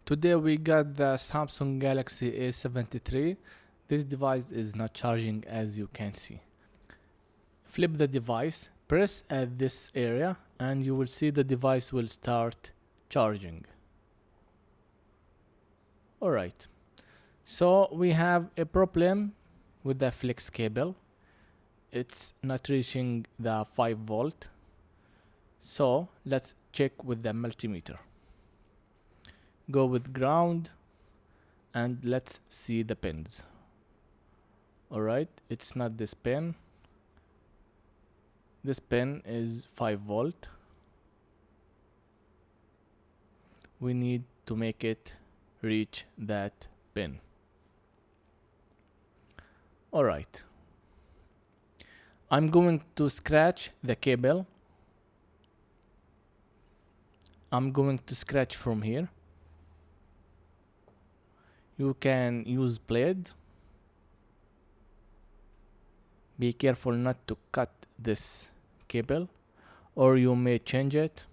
Today we got the Samsung Galaxy A73. This device is not charging, as you can see. Flip the device, press at this area, and you will see the device will start charging. Alright, so we have a problem with the flex cable. It's not reaching the 5 volt. So let's check with the multimeter. Go with ground and let's see the pins. Alright, it's not this pin. This pin is 5 volt. We need to make it reach that pin. Alright, I'm going to scratch the cable. I'm going to scratch from here. You can use blade. Be careful not to cut this cable, or you may change it.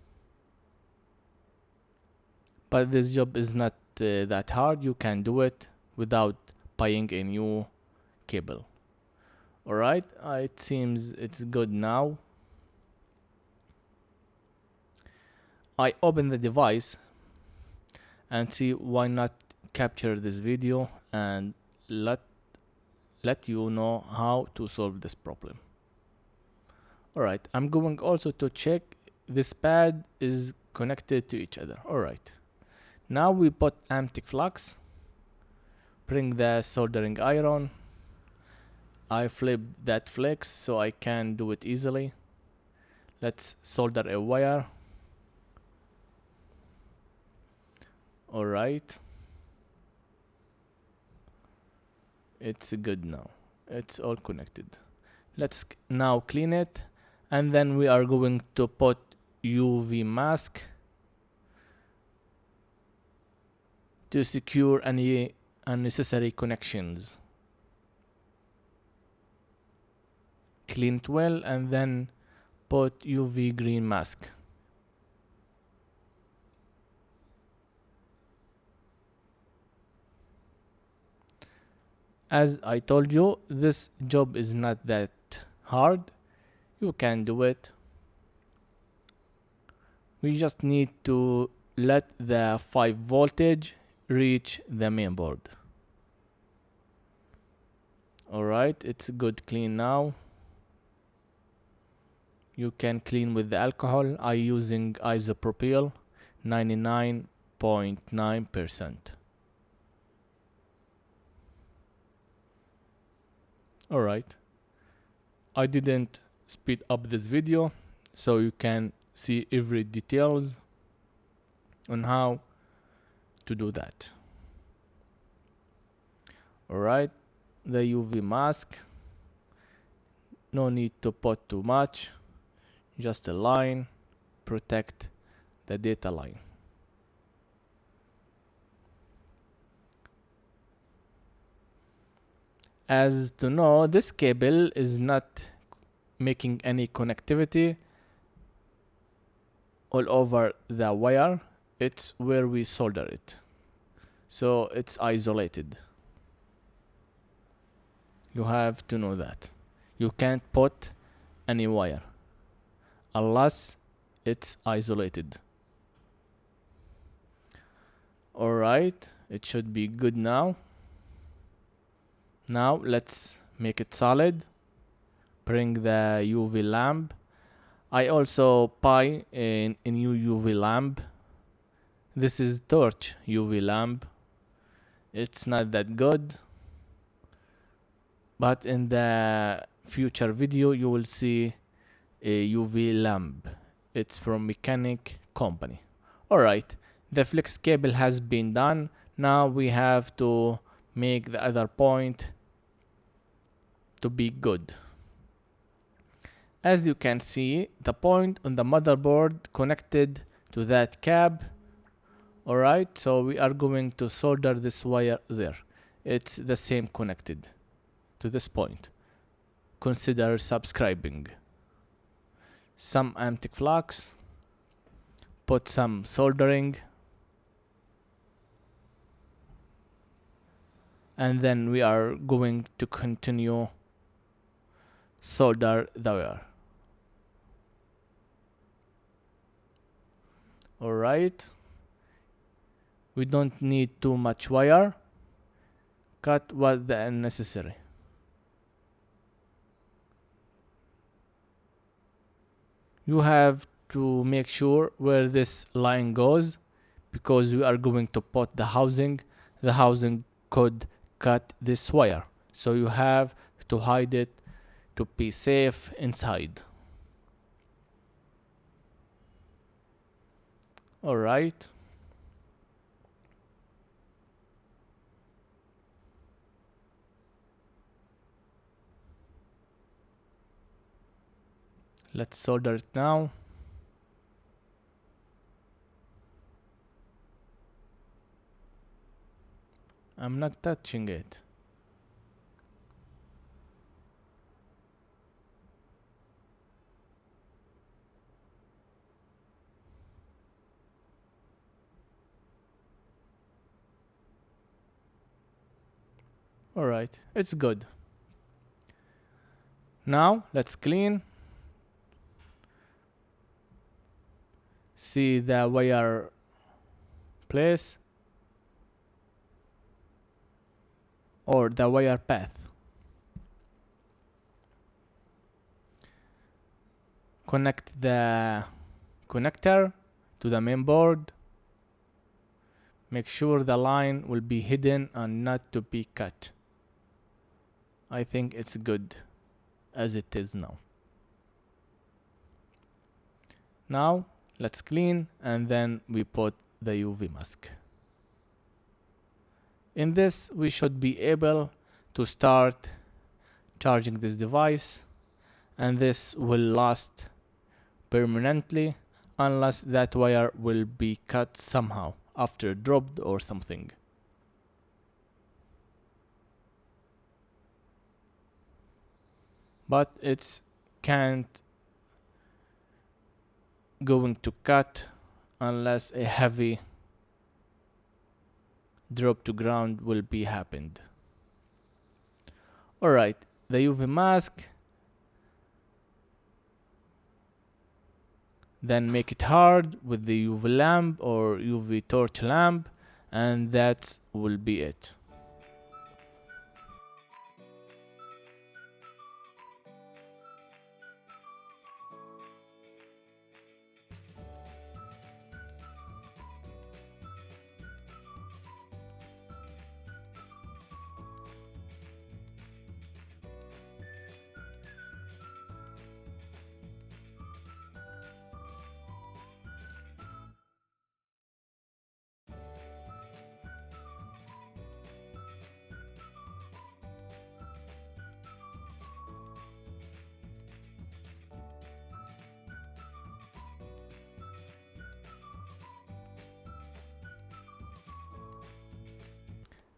But this job is not that hard. You can do it without buying a new cable. Alright, it seems it's good now. I open the device and see why not capture this video and let you know how to solve this problem. Alright, I'm going also to check this pad is connected to each other. Alright, now we put empty flux, bring the soldering iron. I flip that flex so I can do it easily. Let's solder a wire. Alright, it's good now. It's all connected. Let's now clean it, and then we are going to put UV mask to secure any unnecessary connections. Clean it well and then put UV green mask. As I told you, this job is not that hard. You can do it. We just need to let the 5 voltage reach the main board. Alright, it's good clean now. You can clean with the alcohol. I using isopropyl 99.9%. Alright, I didn't speed up this video so you can see every details on how to do that. Alright, the UV mask, no need to put too much, just a line, protect the data line. As to know, this cable is not making any connectivity all over the wire. It's where we solder it, so it's isolated. You have to know that you can't put any wire unless it's isolated. Alright, it should be good now. Now let's make it solid. Bring the UV lamp. I also buy a new UV lamp. This is torch UV lamp. It's not that good, but in the future video you will see a UV lamp. It's from mechanic company. Alright, the flex cable has been done. Now we have to make the other point to be good. As you can see, the point on the motherboard connected to that cap. Alright, so we are going to solder this wire there. It's the same connected to this point. Consider subscribing. Some empty flux, put some soldering, and then we are going to continue solder the wire. Alright, we don't need too much wire. Cut what the unnecessary. You have to make sure where this line goes, because we are going to put the housing. The housing could cut this wire, so you have to hide it to be safe inside. Alright. Let's solder it now. I'm not touching it. Alright, it's good. Now let's clean. See the wire place or the wire path. Connect the connector to the main board. Make sure the line will be hidden and not to be cut. I think it's good as it is now. Now let's clean, and then we put the UV mask. In this, we should be able to start charging this device, and this will last permanently unless that wire will be cut somehow after dropped or something. But it's can't going to cut unless a heavy drop to ground will be happened. Alright, the UV mask, then make it hard with the UV lamp or UV torch lamp, and that will be it.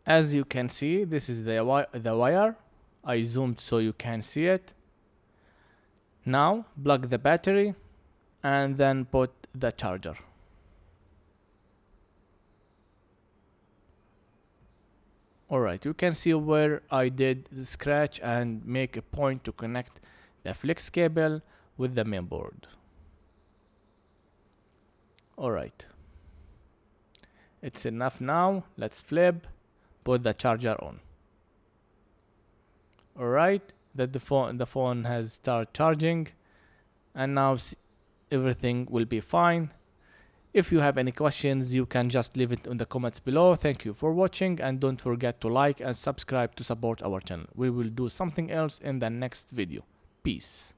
As you can see, this is the wire. I zoomed so you can see it. Now plug the battery and then put the charger. Alright, you can see where I did the scratch and make a point to connect the flex cable with the main board. Alright, it's enough now. Let's flip, put the charger on. Alright, that the phone has started charging, and now everything will be fine. If you have any questions, you can just leave it in the comments below. Thank you for watching, and don't forget to like and subscribe to support our channel. We will do something else in the next video. Peace.